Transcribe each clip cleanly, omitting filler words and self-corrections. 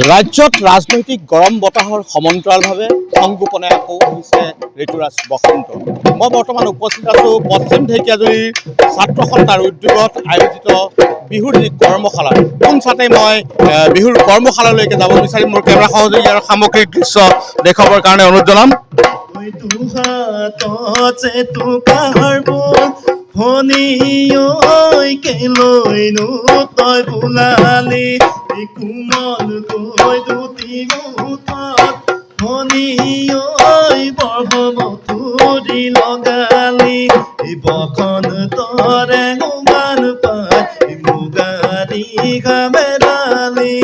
ৰাজ্যত ৰাজনৈতিক গৰম বতাহৰ সমান্তৰালভাৱে সংগোপনে আকৌ হৈছে ঋতুৰাজ বসন্ত। মই বৰ্তমান উপস্থিত আছোঁ পশ্চিম ঢেকীয়াজুলিৰ ছাত্ৰ সন্থাৰ উদ্যোগত আয়োজিত বিহুৰ যি কৰ্মশালা, পোনছাতেই মই বিহুৰ কৰ্মশালালৈকে যাব বিচাৰিম। মোৰ কেমেৰা সহযোগী আৰু সামগ্ৰিক দৃশ্য দেখুৱাবৰ কাৰণে অনুৰোধ জনাম। ভনী ঐ কেলৈনো তই বোলালি কোমল কৈ দুটি মুঠত ভনী ঐ বৰমথুৰি লগালি বখন তৰে মান পাই মুগাৰী ঘামেৰালি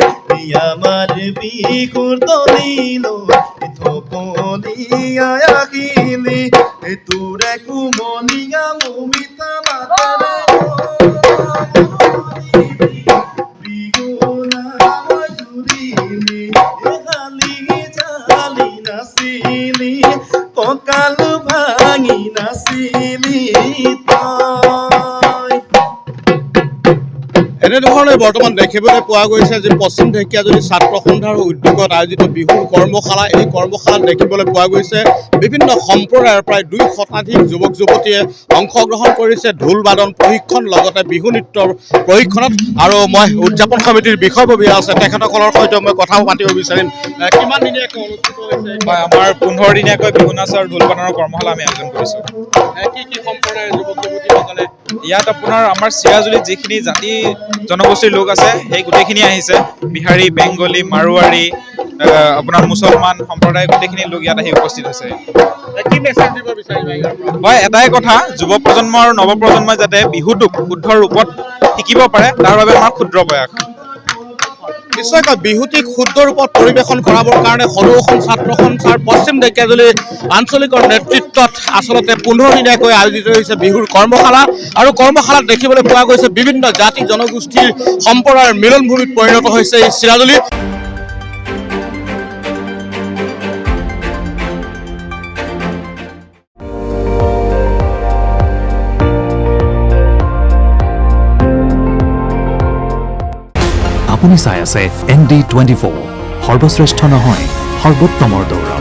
আমাৰ বিহুৰ তলিলৈ থপলিয়া আহিলি তোৰে কোমলীয়া মমিতা মাতেৰে বিহু নাম জুৰিলি হালি জালি নাচিলি কঁকাল ভাঙি নাচিলি এনেধৰণে বৰ্তমান দেখিবলৈ পোৱা গৈছে যে পশ্চিম ঢেকীয়াজুলি ছাত্ৰ সন্থাৰ উদ্যোগত আয়োজিত বিহুৰ কৰ্মশালা। এই কৰ্মশালাত দেখিবলৈ পোৱা গৈছে বিভিন্ন সম্প্ৰদায়ৰ প্ৰায় 200 শতাধিক যুৱক যুৱতীয়ে অংশগ্ৰহণ কৰিছে ঢোল বাদন প্ৰশিক্ষণ লগতে বিহু নৃত্যৰ প্ৰশিক্ষণত। আৰু মই উদযাপন সমিতিৰ বিষয়ববীয়া আছে, তেখেতসকলৰ সৈতে মই কথাও পাতিব বিচাৰিম। কিমান দিনীয়াকৈ অনুষ্ঠিত হৈছে? আমাৰ 15 দিনীয়াকৈ বিহু নাচ আৰু ঢোল বাদনৰ কৰ্মশালা আমি আয়োজন কৰিছোঁ। কি কি সম্প্ৰদায়ৰ যুৱক যুৱতীসকলে? ইয়াত আপোনাৰ আমাৰ চিৰাজুলিত যিখিনি জাতি জনগোষ্ঠীৰ লোক আছে সেই গোটেইখিনি আহিছে। বিহাৰী, বেংগলী, মাৰোৱাৰী, আপোনাৰ মুছলমান সম্প্ৰদায় গোটেইখিনি লোক ইয়াত আহি উপস্থিত হৈছে। কি মেছেজ দিব বিচাৰিবা? হয়, এটাই কথা, যুৱ প্ৰজন্ম আৰু নৱপ্ৰজন্মই যাতে বিহুটোক শুদ্ধ ৰূপত শিকিব পাৰে তাৰ বাবে আমাৰ ক্ষুদ্ৰ প্ৰয়াস। নিশ্চয়কৈ বিহুটিক শুদ্ধ ৰূপত পৰিৱেশন কৰাবৰ কাৰণে সদৌ ছাত্ৰ সন্থাৰ পশ্চিম ঢেকীয়াজুলি আঞ্চলিকৰ নেতৃত্বত আচলতে 15 দিনীয়াকৈ আয়োজিত হৈছে বিহুৰ কৰ্মশালা। আৰু কৰ্মশালাত দেখিবলৈ পোৱা গৈছে বিভিন্ন জাতি জনগোষ্ঠীৰ সম্প্ৰদায়ৰ মিলনভূমিত পৰিণত হৈছে এই চিৰাজুলি। আপুনি চাই আছে ND24, সৰ্বশ্ৰেষ্ঠ নহয় সৰ্বোত্তমৰ দৌৰা।